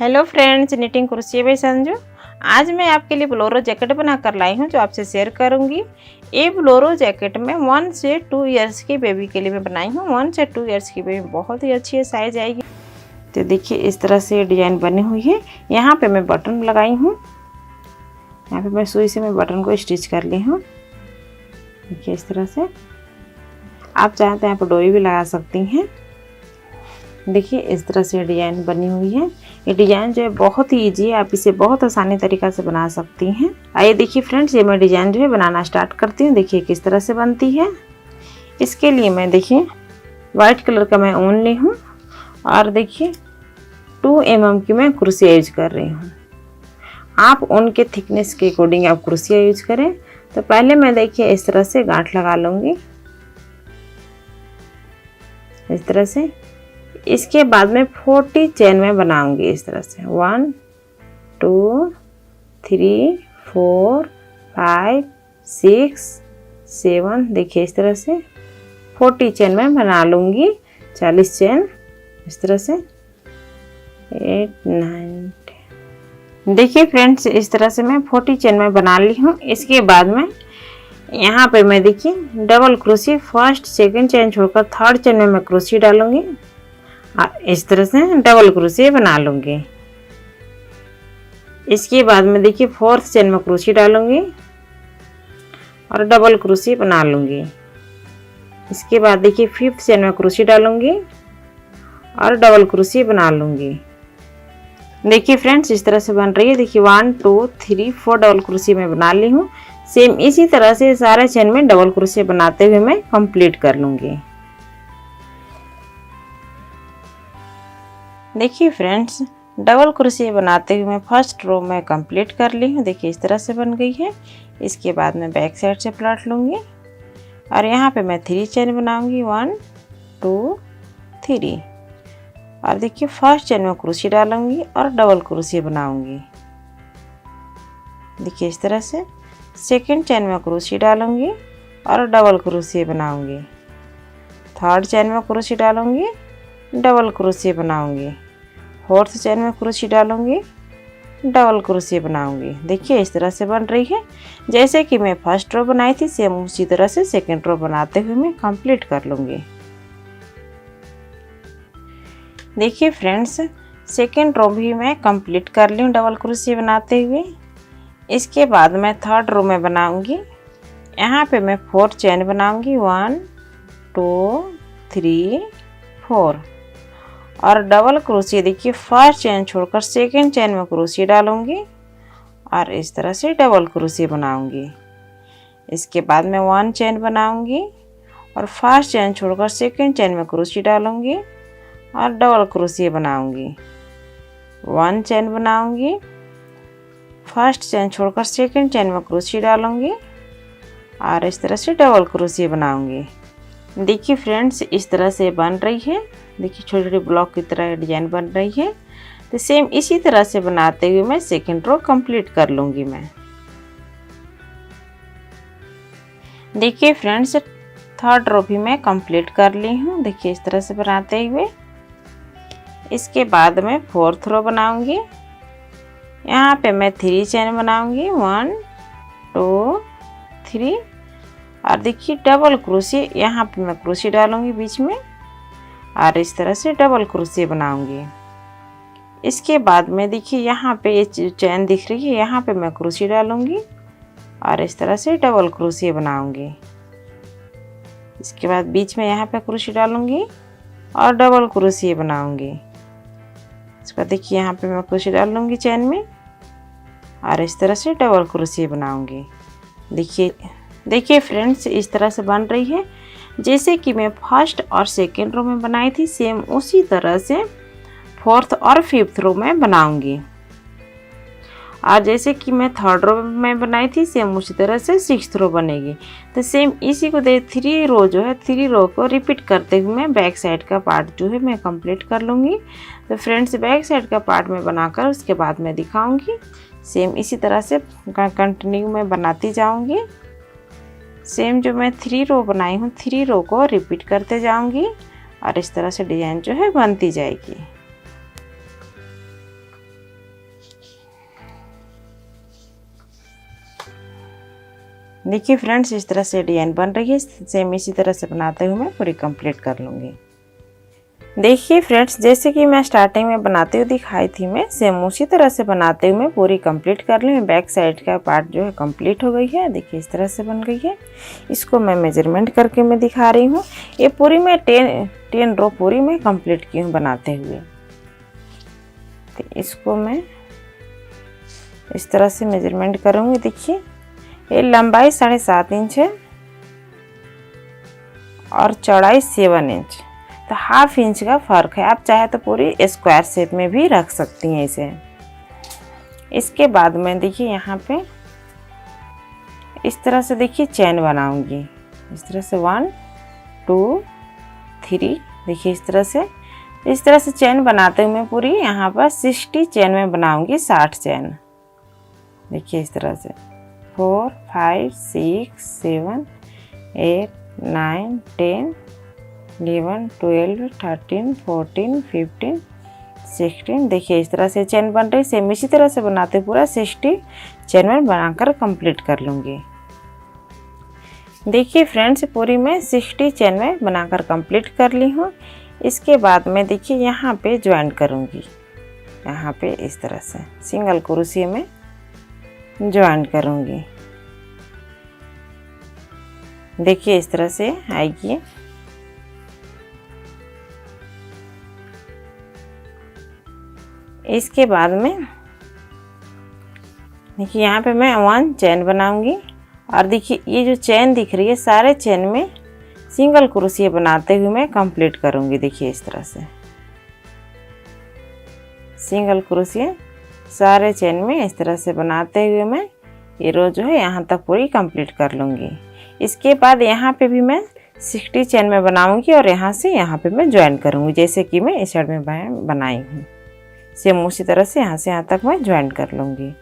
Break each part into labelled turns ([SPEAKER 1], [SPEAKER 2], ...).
[SPEAKER 1] Hello friends, knitting कुर्सी bye Sanju. आज मैं आपके लिए ब्लोरो जैकेट बनाकर लाई हूं जो आपसे शेयर करूंगी। ये ब्लोरो जैकेट में 1 से 2 इयर्स की बेबी के लिए मैं बनाई हूं। 1 से 2 इयर्स की बेबी बहुत ही अच्छी है, साइज आएगी। तो देखिए इस तरह से डिजाइन बनी हुई है। यहाँ पे मैं बटन लगाई हूँ। यहाँ पे मैं सुई से मैं बटन को स्टिच कर ली हूँ। देखिए इस तरह से आप चाहें तो यहाँ पर डोरी भी लगा सकती हैं। देखिए इस तरह से डिजाइन बनी हुई है। ये डिजाइन जो है बहुत ही इजी है, आप इसे बहुत आसानी तरीका से बना सकती हैं। आइए देखिए फ्रेंड्स, ये मैं डिजाइन जो है बनाना स्टार्ट करती हूँ। देखिए किस तरह से बनती है। इसके लिए मैं देखिए वाइट कलर का मैं ऊन ली हूँ और देखिए 2 mm की मैं कुर्सियाँ यूज कर रही हूँ। आप ऊन के थिकनेस के अकॉर्डिंग आप कुर्सियाँ यूज करें। तो पहले मैं देखिए इस तरह से गांठ लगा लूँगी, इस तरह से। इसके बाद में 40 चेन में बनाऊंगी इस तरह से 1 2 3 4 5 6 7। देखिए इस तरह से 40 चेन में बना लूँगी। 40 चेन इस तरह से 8 9 10। देखिए फ्रेंड्स इस तरह से मैं 40 चेन में बना ली हूँ। इसके बाद में यहाँ पे मैं देखिए double crochet first second chain छोड़कर थर्ड चेन में मैं क्रोशिया डालूंगी और इस तरह से डबल क्रोशिया बना लूँगी। इसके बाद में देखिए फोर्थ चेन में क्रोशिया डालूँगी और डबल क्रोशिया बना लूँगी। इसके बाद देखिए फिफ्थ चेन में क्रोशिया डालूँगी और डबल क्रोशिया बना लूँगी। देखिए फ्रेंड्स इस तरह से बन रही है। देखिए 1 2 3 4 डबल क्रोशिया मैं बना ली हूँ। सेम इसी तरह से सारे चेन में डबल क्रोशिया बनाते हुए मैं कंप्लीट कर लूँगी। देखिए फ्रेंड्स डबल क्रोशिया बनाते हुए मैं फर्स्ट रो में कंप्लीट कर ली हूँ। देखिए इस तरह से बन गई है। इसके बाद मैं बैक साइड से पलट लूँगी और यहाँ पे मैं 3 चेन बनाऊँगी 1 2 3 और देखिए फर्स्ट चेन में क्रोशिया डालूँगी और डबल क्रोशिया बनाऊँगी। देखिए इस तरह से सेकंड चेन में क्रोशिया डालूँगी और डबल क्रोशिया बनाऊँगी। थर्ड चेन में क्रोशिया डालूँगी, डबल क्रोशिया बनाऊंगी। फोर्थ चेन में क्रोशिया डालूंगी, डबल क्रोशिया बनाऊंगी। देखिए इस तरह से बन रही है। जैसे कि मैं फर्स्ट रो बनाई थी सेम उसी तरह से सेकंड रो बनाते हुए मैं कंप्लीट कर लूँगी। देखिए फ्रेंड्स सेकंड रो भी मैं कंप्लीट कर ली हूँ डबल क्रोशिया बनाते हुए। इसके बाद मैं थर्ड रो में बनाऊंगी। यहाँ पे मैं 4 चेन बनाऊंगी 1 2 3 4 और डबल क्रोशिया देखिए फर्स्ट चेन छोड़कर सेकंड चेन में क्रोशिया डालूंगी और इस तरह से डबल क्रोशिया बनाऊंगी। इसके बाद मैं 1 चेन बनाऊंगी और फर्स्ट चेन छोड़कर सेकंड चेन में क्रोशिया डालूंगी और डबल क्रोशिया बनाऊंगी। 1 चेन बनाऊंगी, फर्स्ट चेन छोड़कर सेकंड चेन में क्रोशिया डालूंगी और इस तरह से डबल क्रोशिया बनाऊंगी। देखिए फ्रेंड्स इस तरह से बन रही है। देखिए छोटे छोटे ब्लॉक की तरह डिजाइन बन रही है। तो सेम इसी तरह से बनाते हुए मैं सेकंड रो कंप्लीट कर लूँगी मैं। देखिए फ्रेंड्स थर्ड रो भी मैं कंप्लीट कर ली हूँ। देखिए इस तरह से बनाते हुए। इसके बाद मैं फोर्थ रो बनाऊँगी। यहाँ पे मैं 3 चेन बनाऊँगी 1 2 3 और देखिए डबल क्रोशिया यहाँ पे मैं क्रोशिया डालूंगी बीच में और इस तरह से डबल क्रोशिया बनाऊंगी। इसके बाद में देखिए यहाँ पे ये चेन दिख रही है, यहाँ पे मैं क्रोशिया डालूंगी और इस तरह से डबल क्रोशिया बनाऊंगी। इसके बाद बीच में यहाँ पे क्रोशिया डालूंगी और डबल क्रोशिया बनाऊंगी। इसके बाद देखिए यहाँ पे मैं क्रोशिया डाल लूँगी चेन में और इस तरह से डबल क्रोशिया बनाऊंगी। देखिए फ्रेंड्स इस तरह से बन रही है। जैसे कि मैं फर्स्ट और सेकंड रो में बनाई थी सेम उसी तरह से फोर्थ और फिफ्थ रो में बनाऊंगी और जैसे कि मैं थर्ड रो में बनाई थी सेम उसी तरह से सिक्स्थ रो बनेगी। तो सेम इसी को 3 रो जो है 3 रो को रिपीट करते हुए मैं बैक साइड का पार्ट जो है मैं कंप्लीट कर लूँगी। तो फ्रेंड्स बैक साइड का पार्ट में बनाकर उसके बाद मैं दिखाऊँगी। सेम इसी तरह से कंटिन्यू मैं बनाती जाऊँगी। सेम जो मैं 3 रो बनाई हूँ 3 रो को रिपीट करते जाऊंगी और इस तरह से डिजाइन जो है बनती जाएगी। देखिए फ्रेंड्स, इस तरह से डिजाइन बन रही है। सेम इसी तरह से बनाते हुए मैं पूरी कंप्लीट कर लूँगी। देखिए फ्रेंड्स, जैसे कि मैं स्टार्टिंग में बनाते हुए दिखाई थी, मैं सेम उसी तरह से बनाते हुए मैं पूरी कंप्लीट कर ली। बैक साइड का पार्ट जो है कंप्लीट हो गई है। देखिए इस तरह से बन गई है। इसको मैं मेजरमेंट करके मैं दिखा रही हूँ। ये पूरी मैं 10 रो पूरी मैं कंप्लीट की हूँ बनाते हुए। तो इसको मैं इस तरह से मेजरमेंट करूँगी। देखिए ये लंबाई 7.5 इंच है और चौड़ाई 7 इंच, तो हाफ इंच का फ़र्क है। आप चाहे तो पूरी स्क्वायर शेप में भी रख सकती हैं इसे। इसके बाद मैं देखिए यहाँ पे इस तरह से देखिए चैन बनाऊंगी। इस तरह से 1 2 3, देखिए इस तरह से चैन बनाते हुए मैं पूरी यहाँ पर 60 चैन में बनाऊंगी। 60 चैन देखिए इस तरह से 4 5 6 7 8 9 10 11 12 13 14 15 16। देखिए इस तरह से चैन बन रही। सेम इसी तरह से बनाते पूरा 60 चैन में बनाकर कंप्लीट कर लूँगी। देखिए फ्रेंड्स, पूरी मैं 60 चैन में बनाकर कंप्लीट कर ली हूँ। इसके बाद मैं देखिए यहाँ पे ज्वाइन करूँगी। यहाँ पे इस तरह से सिंगल क्रोशिया में ज्वाइन करूँगी। देखिए इस तरह से आएगी। इसके बाद में देखिए यहाँ पे मैं 1 चैन बनाऊंगी और देखिए ये जो चैन दिख रही है, सारे चैन में सिंगल क्रोशिया बनाते हुए मैं कंप्लीट करूंगी। देखिए इस तरह से सिंगल क्रोशिया सारे चैन में इस तरह से बनाते हुए मैं ये रो जो है यहाँ तक पूरी कंप्लीट कर लूँगी। इसके बाद यहाँ पे भी मैं 60 चैन में बनाऊंगी और यहाँ से यहाँ पे मैं ज्वाइन करूँगी, जैसे कि मैं इस साइड में बनाई हूँ। सेम उसी तरह से यहाँ से यहाँ तक मैं ज्वाइन कर लूँगी।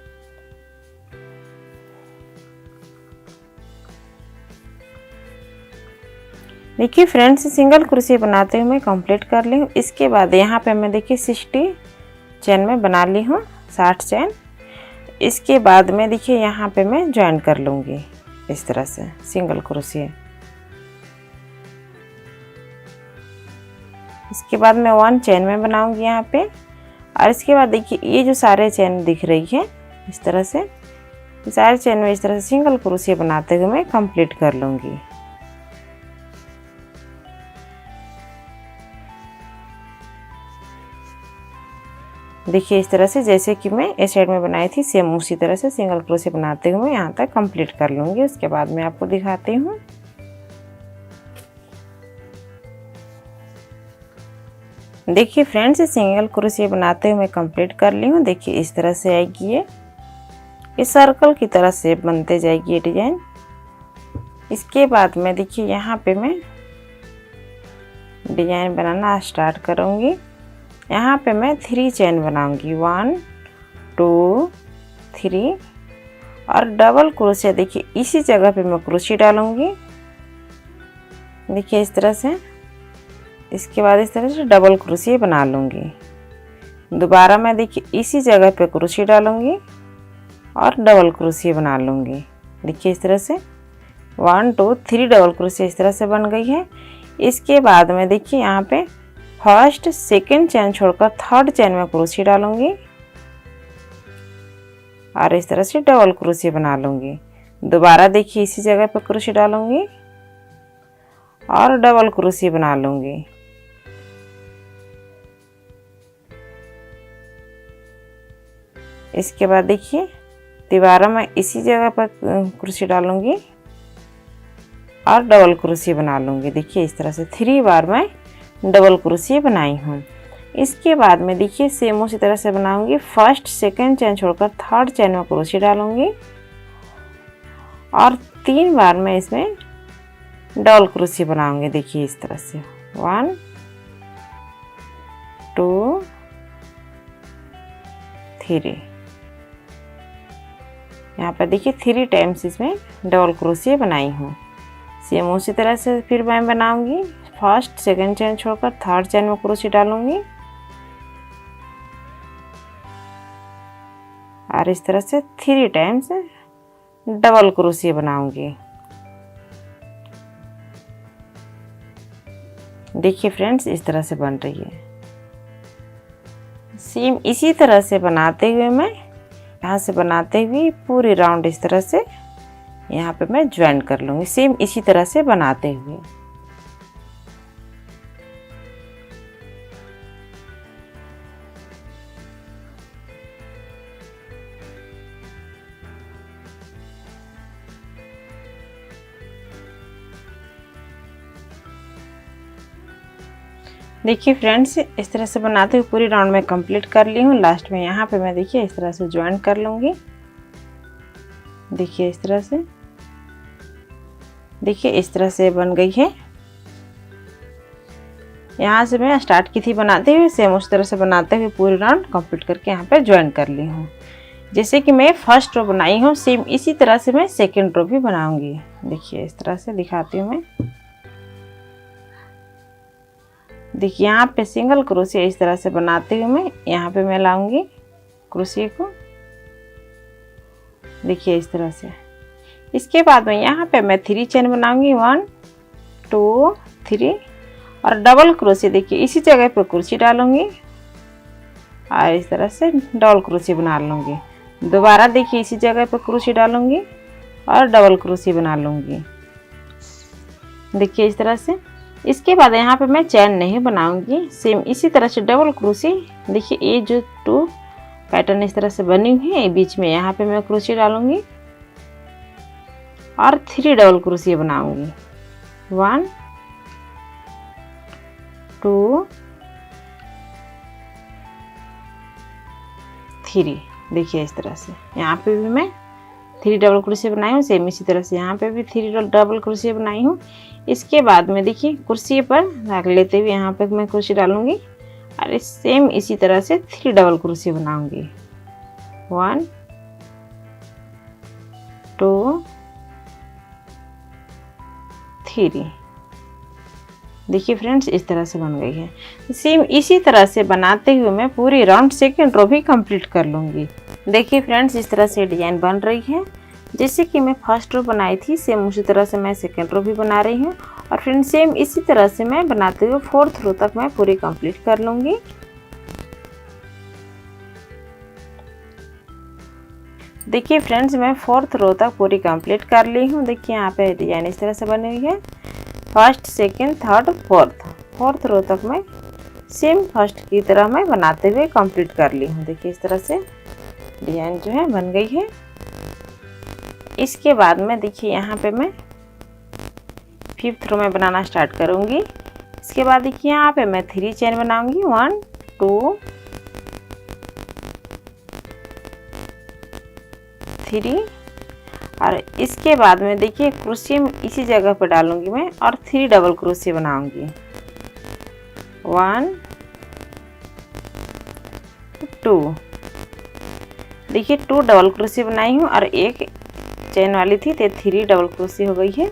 [SPEAKER 1] देखिए फ्रेंड्स, सिंगल क्रोशिया बनाते हुए मैं कंप्लीट कर ली हूँ। इसके बाद यहाँ पे मैं देखिए 60 चैन में बना ली हूँ, 60 चैन। इसके बाद में देखिए यहाँ पे मैं ज्वाइन कर लूँगी इस तरह से सिंगल क्रोशिया। इसके बाद मैं 1 चैन में बनाऊँगी यहाँ पे और इसके बाद देखिए ये जो सारे चैन दिख रही है इस तरह से, सारे चैन में इस तरह से सिंगल क्रोशिया बनाते हुए मैं कंप्लीट कर लूँगी। देखिए इस तरह से जैसे कि मैं इस साइड में बनाई थी, सेम उसी तरह से सिंगल क्रोशिया बनाते हुए यहाँ तक कंप्लीट कर लूँगी। उसके बाद मैं आपको दिखाती हूँ। देखिए फ्रेंड्स, सिंगल क्रोशिया बनाते हुए मैं कंप्लीट कर ली हूँ। देखिए इस तरह से आएगी ये सर्कल की तरह शेप बनते जाएगी ये डिजाइन। इसके बाद मैं देखिए यहाँ पे मैं डिजाइन बनाना स्टार्ट करूँगी। यहाँ पे मैं 3 चैन बनाऊंगी, 1 2 3 और डबल क्रोशिया। देखिए इसी जगह पे मैं क्रोशिया डालूंगी। देखिए इस तरह से। इसके बाद इस तरह से डबल क्रोशिया बना लूँगी। दोबारा मैं देखिए इसी जगह पे क्रोशिया डालूंगी और डबल क्रोशिया बना लूँगी। देखिए इस तरह से 1 2 3 डबल क्रोशिया इस तरह से बन गई है। इसके बाद में देखिए यहाँ पे फर्स्ट सेकंड चैन छोड़कर थर्ड चैन में क्रोशिया डालूंगी और इस तरह से डबल क्रोशिया बना लूँगी। दोबारा देखिए इसी जगह पर क्रोशिया डालूंगी और डबल क्रोशिया बना लूँगी। इसके बाद देखिए दोबारा मैं इसी जगह पर क्रोशिया डालूंगी और डबल क्रोशिया बना लूँगी। देखिए इस तरह से 3 बार मैं डबल क्रोशिया बनाई हूँ। इसके बाद में देखिए सेम उसी तरह से बनाऊंगी। फर्स्ट सेकंड चैन छोड़कर थर्ड चैन में क्रोशिया डालूंगी और 3 बार मैं इसमें डबल क्रोशिया बनाऊंगी। देखिए इस तरह से 1 2 3। यहाँ पर देखिए 3 टाइम्स इसमें डबल क्रोशिया बनाई हूँ। सेम उसी तरह से फिर मैं बनाऊंगी। फर्स्ट सेकंड चैन छोड़कर थर्ड चैन में क्रोशिया डालूंगी और इस तरह से 3 टाइम्स डबल क्रोशिया बनाऊंगी। देखिए फ्रेंड्स, इस तरह से बन रही है। सेम इसी तरह से बनाते हुए मैं यहाँ से बनाते हुए पूरे राउंड इस तरह से यहाँ पे मैं ज्वाइन कर लूँगी, सेम इसी तरह से बनाते हुए। देखिए फ्रेंड्स, इस तरह से बनाते हुए पूरी राउंड में कंप्लीट कर ली हूँ। लास्ट में यहाँ पे मैं देखिए इस तरह से ज्वाइन कर लूँगी। देखिए इस तरह से, देखिए इस तरह से बन गई है। यहाँ से मैं स्टार्ट की थी बनाते हुए, सेम उस तरह से बनाते हुए पूरी राउंड कंप्लीट करके यहाँ पे ज्वाइन कर ली हूँ। जैसे कि मैं फर्स्ट रो बनाई हूँ, सेम इसी तरह से मैं सेकेंड रो भी बनाऊंगी। देखिए इस तरह से दिखाती हूँ मैं। देखिए यहाँ पे सिंगल क्रोशिया इस तरह से बनाते हुए मैं यहाँ पे मैं लाऊंगी क्रोशिया को। देखिए इस तरह से। इसके बाद में यहाँ पे मैं 3 चेन बनाऊंगी, 1 2 3 और डबल क्रोशिया। देखिए इसी जगह पे क्रोशिया डालूंगी और इस तरह से डबल क्रोशिया बना लूँगी। दोबारा देखिए इसी जगह पे क्रोशिया डालूंगी और डबल क्रोशिया बना लूँगी। देखिए इस तरह से। इसके बाद यहाँ पे मैं चैन नहीं बनाऊंगी, सेम इसी तरह से डबल क्रोशिया। देखिए ये जो 2 पैटर्न इस तरह से बनी हुई है, बीच में यहाँ पे मैं क्रोशिया डालूंगी और 3 डबल क्रोशिया बनाऊंगी, 1 2 3। देखिए इस तरह से यहाँ पे भी मैं 3 डबल क्रोशिया बनाई हूँ, सेम इसी तरह से यहाँ पे भी 3 डबल क्रोशिया बनाई हूँ। इसके बाद में देखिए कुर्सी पर धागा लेते हुए यहाँ पे मैं क्रोशिया डालूंगी और सेम इसी तरह से 3 डबल क्रोशिया बनाऊंगी, 1 2 3। देखिए फ्रेंड्स, इस तरह से बन गई है। सेम इसी तरह से बनाते हुए मैं पूरी राउंड सेकेंड रो भी कंप्लीट कर लूँगी। देखिए फ्रेंड्स, इस तरह से डिजाइन बन रही है। जैसे कि मैं फर्स्ट रो बनाई थी, सेम उसी तरह से मैं सेकेंड रो भी बना रही हूँ और फ्रेंड्स सेम इसी तरह से मैं बनाते हुए 4th रो तक मैं पूरी कंप्लीट कर लूँगी। देखिए फ्रेंड्स, मैं 4th रो तक पूरी कंप्लीट कर ली हूँ। देखिए यहाँ पे डिजाइन इस तरह से बनी हुई है। First second third fourth row तक मैं सेम फर्स्ट की तरह मैं बनाते हुए कंप्लीट कर ली हूँ। देखिए इस तरह से डिजाइन जो है बन गई है। इसके बाद में देखिए यहाँ पे मैं 5th रो में बनाना स्टार्ट करूँगी। इसके बाद देखिए यहाँ पे मैं 3 चेन बनाऊँगी, 1 2 3 और इसके बाद में देखिए क्रोशिया इसी जगह पर डालूंगी मैं और 3 डबल क्रोशिया बनाऊंगी, 1 2। देखिए 2 डबल क्रोशिया बनाई हूँ और एक चेन वाली थी तो 3 डबल क्रोशिया हो गई है।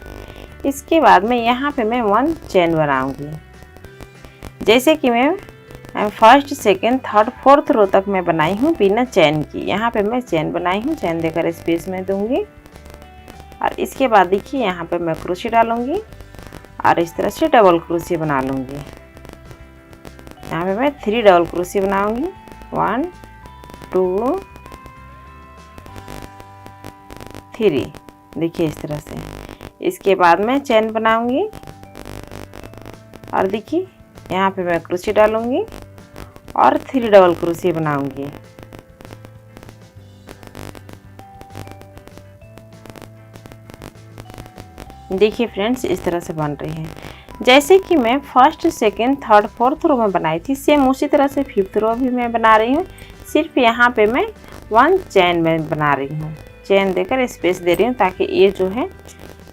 [SPEAKER 1] इसके बाद में यहाँ पे मैं 1 चेन बनाऊंगी। जैसे कि मैं फर्स्ट सेकेंड थर्ड 4th रो तक मैं बनाई हूँ बिना चैन की। यहाँ पे मैं चैन बनाई हूँ, चैन देकर स्पेस में दूंगी और इसके बाद देखिए यहाँ पे मैं क्रोशिया डालूंगी और इस तरह से डबल क्रोशिया बना लूँगी। यहाँ पे मैं 3 डबल क्रोशिया बनाऊंगी, 1 2 3। देखिए इस तरह से। इसके बाद मैं चैन बनाऊंगी और देखिए यहाँ पे मैं क्रोशिया डालूंगी और 3 डबल क्रोशिया बनाऊंगी। देखिए फ्रेंड्स, इस तरह से बन रही है। जैसे कि मैं फर्स्ट सेकेंड थर्ड 4th रो में बनाई थी, सेम उसी तरह से 5th रो भी मैं बना रही हूँ। सिर्फ यहाँ पे मैं 1 चैन में बना रही हूँ, चैन देकर स्पेस दे रही हूँ ताकि ये जो है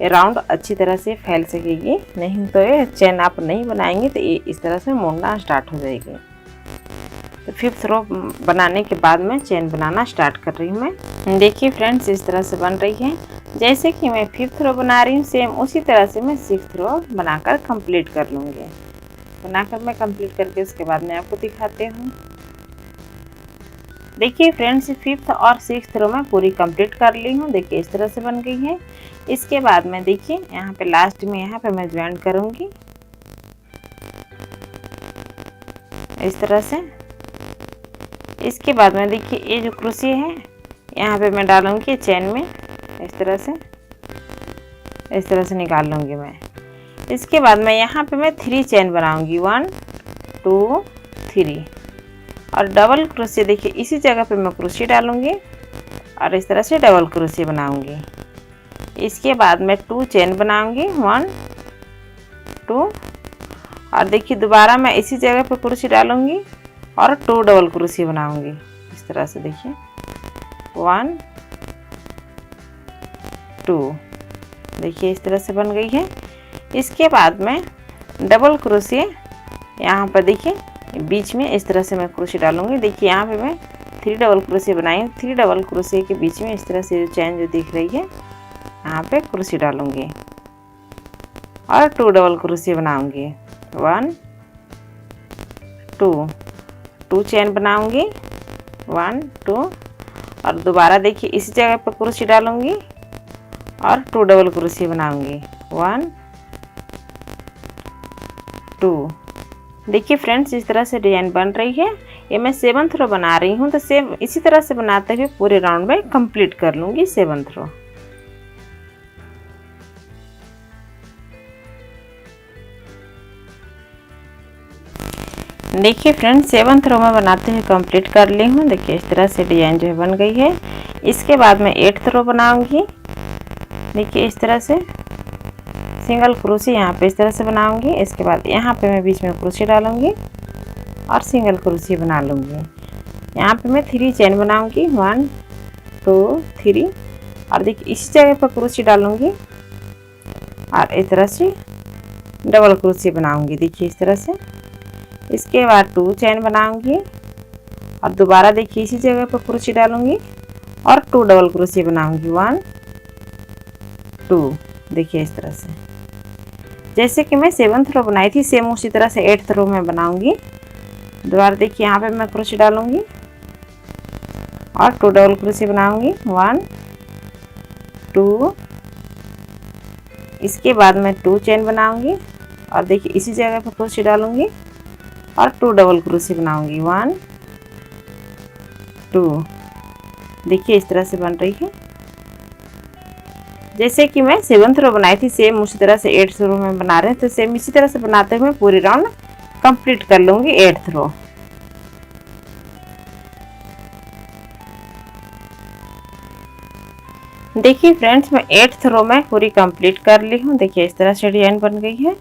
[SPEAKER 1] राउंड अच्छी तरह से फैल सकेगी। नहीं तो ये चैन आप नहीं बनाएंगे तो ये इस तरह से मुड़ना स्टार्ट हो जाएगी। तो 5th रो बनाने के बाद मैं चैन बनाना स्टार्ट कर रही हूँ मैं। देखिए फ्रेंड्स, इस तरह से बन रही है। जैसे कि मैं 5th रो बना रही हूँ, सेम उसी तरह से मैं 6th रो बनाकर कंप्लीट कर लूँगी। बनाकर मैं कंप्लीट करके उसके बाद मैं आपको दिखाती हूँ। देखिए फ्रेंड्स, फिफ्थ और सिक्स्थ रो में पूरी कंप्लीट कर ली हूँ। देखिए इस तरह से बन गई है। इसके बाद में देखिए यहाँ पे लास्ट में यहाँ पे मैं ज्वाइन करूँगी इस तरह से। इसके बाद में देखिए ये जो क्रोशे है यहाँ पे मैं डालूंगी चेन में इस तरह से निकाल लूँगी मैं। इसके बाद में यहाँ पे मैं 3 चेन बनाऊंगी, 1 2 3 और डबल क्रोशे। देखिए इसी जगह पे मैं क्रोशे डालूंगी और इस तरह से डबल क्रोशे बनाऊंगी। इसके बाद मैं 2 चेन बनाऊंगी, 1 2 और देखिए दोबारा मैं इसी जगह पे क्रोशे डालूंगी और 2 डबल क्रोशे बनाऊंगी इस तरह से। देखिए 1 2, देखिए इस तरह से बन गई है। इसके बाद में डबल क्रोशे यहाँ पर देखिए बीच में इस तरह से मैं क्रोशे डालूंगी। देखिए यहाँ पे मैं 3 डबल क्रोशे बनाई हूँ। 3 डबल क्रोशे के बीच में इस तरह से चैन जो दिख रही है यहाँ पे क्रोशे डालूंगी और 2 डबल क्रोशे बनाऊंगी, 1 2 चैन बनाऊंगी, 1 2 और दोबारा देखिए इसी जगह पर क्रोशे डालूंगी और 2 डबल क्रोशे बनाऊंगी, 1 2। देखिए फ्रेंड्स इस तरह से डिजाइन बन रही है। ये मैं 7th रो बना रही हूँ, तो सेम इसी तरह से बनाते हुए पूरे राउंड में कंप्लीट कर लूँगी 7th रो। देखिए फ्रेंड्स 7th रो में बनाते हुए कंप्लीट कर ली हूँ। देखिए इस तरह से डिजाइन जो है बन गई है। इसके बाद मैं 8th रो बनाऊंगी। देखिए इस तरह से सिंगल क्रोशे यहाँ पे इस तरह से बनाऊंगी। इसके बाद यहाँ पे मैं बीच में क्रोशे डालूंगी और सिंगल क्रोशे बना लूँगी। यहाँ पे मैं 3 चेन बनाऊंगी, 1 2 3 और देखिए इसी जगह पर क्रोशे डालूंगी और इस तरह से डबल क्रोशे बनाऊंगी। देखिए इस तरह से। इसके बाद 2 चेन बनाऊंगी और दोबारा देखिए इसी जगह पर क्रोशे डालूंगी और 2 डबल क्रोशे बनाऊंगी, 1 2। देखिए इस तरह से जैसे कि मैं 7th रो बनाई थी सेम उसी तरह से 8th रो में बनाऊंगी। दोबारा देखिए यहाँ पे मैं क्रोशे डालूंगी और 2 डबल क्रोशे बनाऊंगी, 1 2। इसके बाद मैं 2 चेन बनाऊंगी और देखिए इसी जगह पर क्रोशे डालूंगी और 2 डबल क्रोशे बनाऊंगी, 1 2। देखिए इस तरह से बन रही है। जैसे कि मैं 7th रो बनाई थी सेम उसी तरह से 8th रो में बना रहे हैं, तो सेम इसी तरह से बनाते हुए पूरी राउंड कंप्लीट कर लूँगी 8th रो। देखिए फ्रेंड्स मैं 8th रो में पूरी कंप्लीट कर ली हूँ। देखिए इस तरह से डिजाइन बन गई है।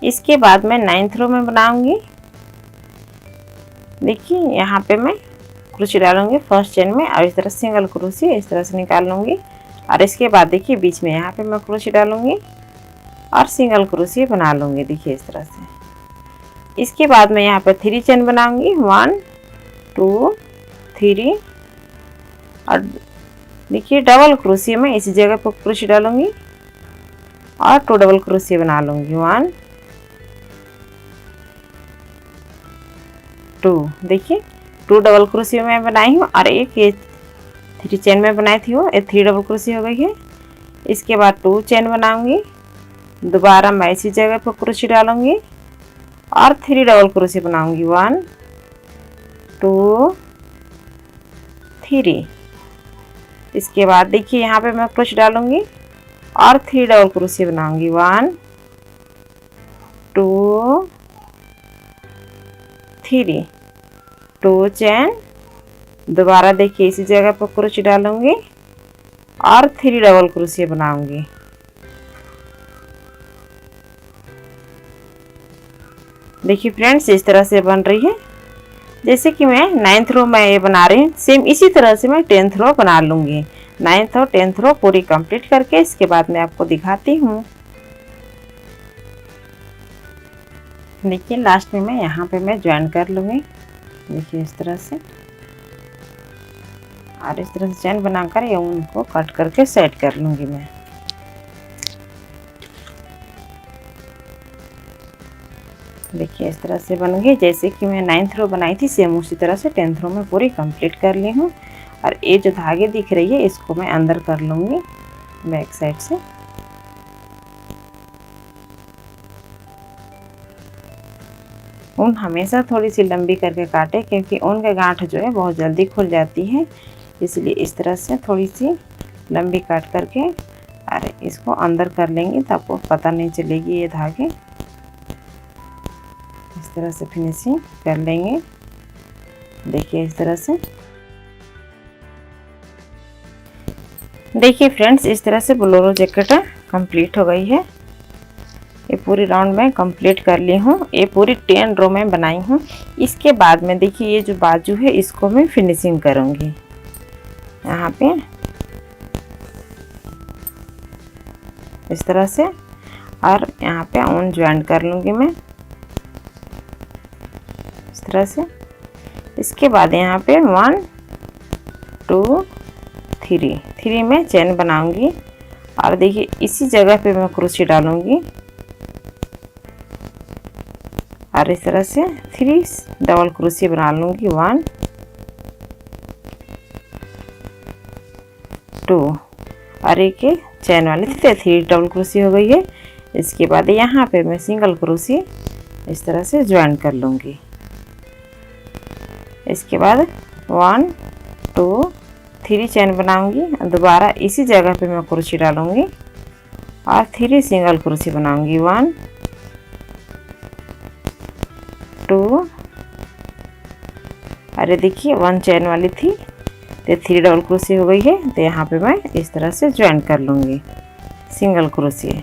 [SPEAKER 1] इसके बाद मैं 9th रो में बनाऊंगी। देखिए यहाँ पे मैं क्रोशे डालूंगी फर्स्ट चेन में और इस तरह सिंगल क्रोशे इस तरह से निकाल लूँगी और इसके बाद देखिए बीच में यहाँ पे मैं क्रोशे डालूंगी और सिंगल क्रोशे बना लूँगी। देखिए इस तरह से। इसके बाद मैं यहाँ पर 3 चेन बनाऊंगी, 1 2 3 और देखिए डबल क्रोशे में इसी जगह पर क्रोशे डालूंगी और 2 डबल क्रोशे बना लूँगी, 1 2। देखिए 2 डबल क्रोशे में बनाई हूँ और एक ये 3 चेन में बनाई थी वो 3 डबल क्रोशे हो गई है। इसके बाद 2 चेन बनाऊंगी, दोबारा मैं इसी जगह पर क्रोशे डालूंगी और 3 डबल क्रोशे बनाऊंगी, 1 2 3। इसके बाद देखिए यहाँ पे मैं क्रोशे डालूंगी और 3 डबल क्रोशे बनाऊंगी, 1 2 3 2 चेन, दोबारा देखिए इसी जगह पर क्रोशे डालूंगी और 3 डबल क्रोशे बनाऊंगी। देखिए फ्रेंड्स इस तरह से बन रही है। जैसे कि मैं 9th रो में ये बना रही हूँ सेम इसी तरह से मैं 10th रो बना लूँगी। 9th और 10th रो पूरी कंप्लीट करके इसके बाद मैं आपको दिखाती हूँ। देखिए लास्ट में मैं यहाँ पे मैं ज्वाइन कर लूँगी। देखिए इस तरह से और इस तरह से चैन बनाकर ये उनको कट करके सेट कर लूँगी मैं। देखिए इस तरह से बन गई। जैसे कि मैं 9th रो बनाई थी सेम उसी तरह से 10th रो में पूरी कंप्लीट कर ली हूँ। और ये जो धागे दिख रही है इसको मैं अंदर कर लूँगी बैक साइड से। ऊन हमेशा थोड़ी सी लंबी करके काटे, क्योंकि ऊन के गांठ जो है बहुत जल्दी खुल जाती है, इसलिए इस तरह से थोड़ी सी लंबी काट करके और इसको अंदर कर लेंगे तो आपको पता नहीं चलेगी ये धागे। इस तरह से फिनिशिंग कर लेंगे। देखिए इस तरह से। देखिए फ्रेंड्स, इस तरह से बोलेरो जैकेट कंप्लीट हो गई है। ये पूरी राउंड में कंप्लीट कर ली हूँ। ये पूरी 10 रो में बनाई हूँ। इसके बाद में देखिए ये जो बाजू है इसको मैं फिनिशिंग करूँगी यहाँ पे इस तरह से, और यहाँ पे ऊन ज्वाइन कर लूँगी मैं इस तरह से। इसके बाद यहाँ पे 1 2 3 में चेन बनाऊंगी और देखिए इसी जगह पे मैं क्रोशे डालूंगी और इस तरह से 3 डबल क्रोशे बना लूँगी। 1 2 और एक चैन वाली थी तो 3 डबल क्रोशे हो गई है। इसके बाद यहाँ पे मैं सिंगल क्रोशे इस तरह से ज्वाइन कर लूँगी। इसके बाद 1 2 3 चैन बनाऊंगी, दोबारा इसी जगह पे मैं क्रोशे डालूंगी और 3 सिंगल क्रोशे बनाऊंगी। 1 2 अरे देखिए 1 चैन वाली थी तो 3 डबल क्रोशे हो गई है, तो यहाँ पे मैं इस तरह से ज्वाइन कर लूँगी सिंगल क्रोशे।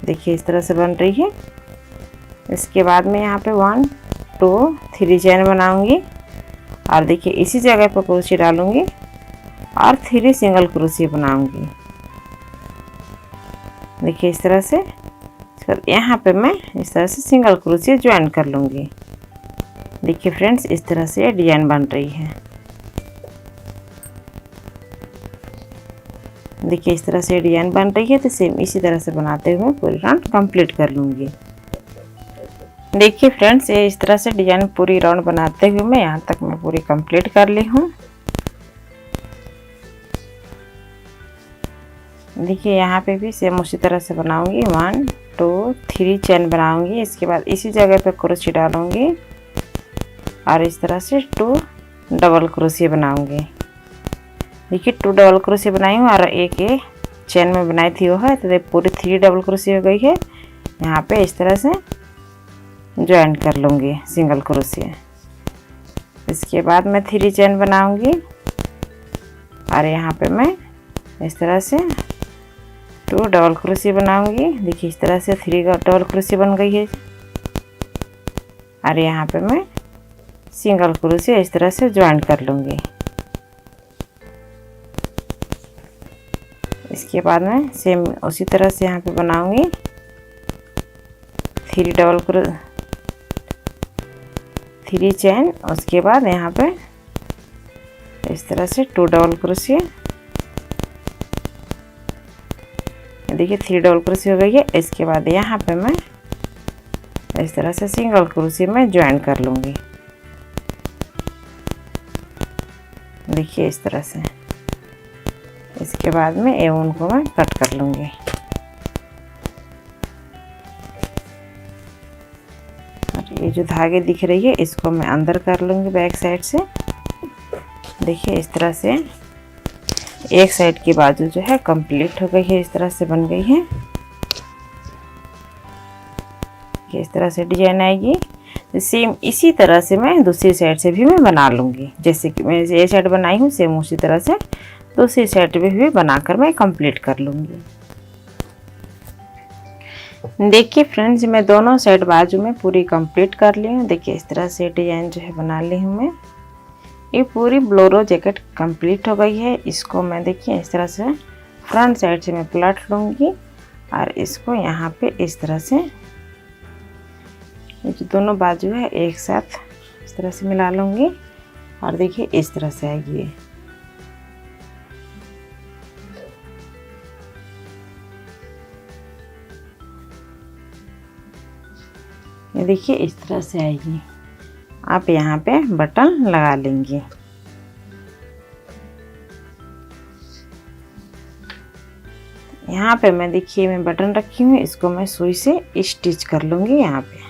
[SPEAKER 1] देखिए इस तरह से बन रही है। इसके बाद में यहाँ पे 1 2 3 चैन बनाऊंगी और देखिए इसी जगह पर क्रोशे डालूंगी और 3 सिंगल क्रोशे बनाऊंगी। देखिए इस तरह से। यहाँ पे मैं इस तरह से सिंगल क्रोशे ज्वाइन कर लूँगी। देखिए फ्रेंड्स, इस तरह से डिजाइन बन रही है। देखिए इस तरह से डिजाइन बन रही है, तो सेम इसी तरह से बनाते हुए पूरी राउंड कंप्लीट कर लूँगी। देखिए फ्रेंड्स, ये इस तरह से डिजाइन पूरी राउंड बनाते हुए मैं यहाँ तक मैं पूरी कंप्लीट कर ली हूँ। देखिए यहाँ पे भी सेम उसी तरह से बनाऊंगी। 1 2 3 चेन बनाऊंगी। इसके बाद इसी जगह पे क्रोशे डालूंगी और इस तरह से 2 डबल क्रोशे बनाऊंगी। देखिए 2 डबल क्रोशे बनाई हूँ और एक ये चेन में बनाई थी वो है, तो पूरी 3 डबल क्रोशे हो गई है। यहाँ पे इस तरह से ज्वाइन कर लूँगी सिंगल क्रोशे। इसके बाद मैं 3 चेन बनाऊंगी और यहाँ पे मैं इस तरह से 2 डबल क्रोशे बनाऊंगी। देखिए इस तरह से 3 डबल क्रोशे बन गई है और यहाँ पे मैं सिंगल क्रोशे इस तरह से ज्वाइन कर लूँगी। इसके बाद मैं सेम उसी तरह से यहाँ पे बनाऊंगी 3 चेन। उसके बाद यहाँ पे इस तरह से 2 डबल क्रोशे। देखिए 3 डबल क्रोशे हो गई है। इसके बाद यहाँ पे मैं इस तरह से सिंगल क्रोशे में ज्वाइन कर लूँगी। देखिए इस तरह से। इसके बाद में ये ऊन को मैं कट कर लूँगी। और ये जो धागे दिख रही है इसको मैं अंदर कर लूँगी बैक साइड से। देखिए इस तरह से एक साइड की बाजू जो है कंप्लीट हो गई है, इस तरह से बन गई है। इस तरह से डिजाइन आएगी। सेम इसी तरह से मैं दूसरी साइड से भी मैं बना लूँगी। जैसे कि मैं ये साइड बनाई हूँ सेम उसी तरह से दूसरी साइड भी बनाकर मैं कंप्लीट कर लूँगी। देखिए फ्रेंड्स, मैं दोनों साइड बाजू में पूरी कंप्लीट कर ली हूँ। देखिए इस तरह से डिजाइन जो है बना ली हूँ मैं। ये पूरी बोलेरो जैकेट कंप्लीट हो गई है। इसको मैं देखिए इस तरह से फ्रंट साइड से मैं पलट लूँगी और इसको यहाँ पे इस तरह से ये जो दोनों बाजू है एक साथ इस तरह से मिला लूँगी और देखिए इस तरह से आएगी ये। ये देखिए इस तरह से आएगी। आप यहाँ पे बटन लगा लेंगे। यहाँ पे मैं देखिए मैं बटन रखी हूँ, इसको मैं सुई से स्टिच कर लूँगी। यहाँ पे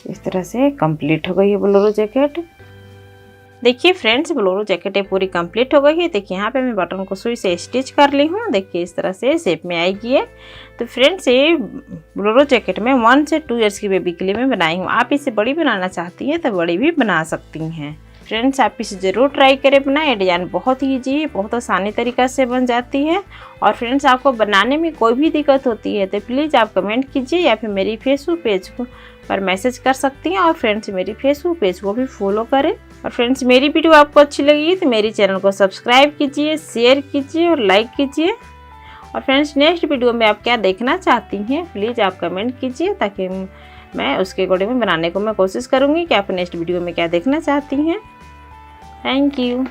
[SPEAKER 1] इस तरह से कंप्लीट हो गई है बोलेरो जैकेट। देखिए फ्रेंड्स, बोलेरो जैकेट पूरी कंप्लीट हो गई है। देखिए यहाँ पे मैं बटन को सुई से स्टिच कर ली हूँ। देखिए इस तरह से शेप में आएगी है। तो फ्रेंड्स, ये बोलेरो जैकेट में 1 से 2 ईयर्स की बेबी के लिए मैं बनाई हूँ। आप इसे बड़ी बनाना चाहती हैं तो बड़ी भी बना सकती हैं। फ्रेंड्स, आप इसे ज़रूर ट्राई करें बनाएं। ये डिज़ाइन बहुत ही ईजी है, बहुत आसानी तरीक़ा से बन जाती है। और फ्रेंड्स, आपको बनाने में कोई भी दिक्कत होती है तो प्लीज़ आप कमेंट कीजिए या फिर मेरी फेसबुक पेज पर मैसेज कर सकती हैं। और फ्रेंड्स, मेरी फेसबुक पेज को भी फॉलो करें। और फ्रेंड्स, मेरी वीडियो आपको अच्छी लगी तो मेरी चैनल को सब्सक्राइब कीजिए, शेयर कीजिए और लाइक कीजिए। और फ्रेंड्स, नेक्स्ट वीडियो में आप क्या देखना चाहती हैं प्लीज़ आप कमेंट कीजिए, ताकि मैं उसके अकॉर्डिंग बनाने को मैं कोशिश करूँगी कि आप नेक्स्ट वीडियो में क्या देखना चाहती हैं। Thank you.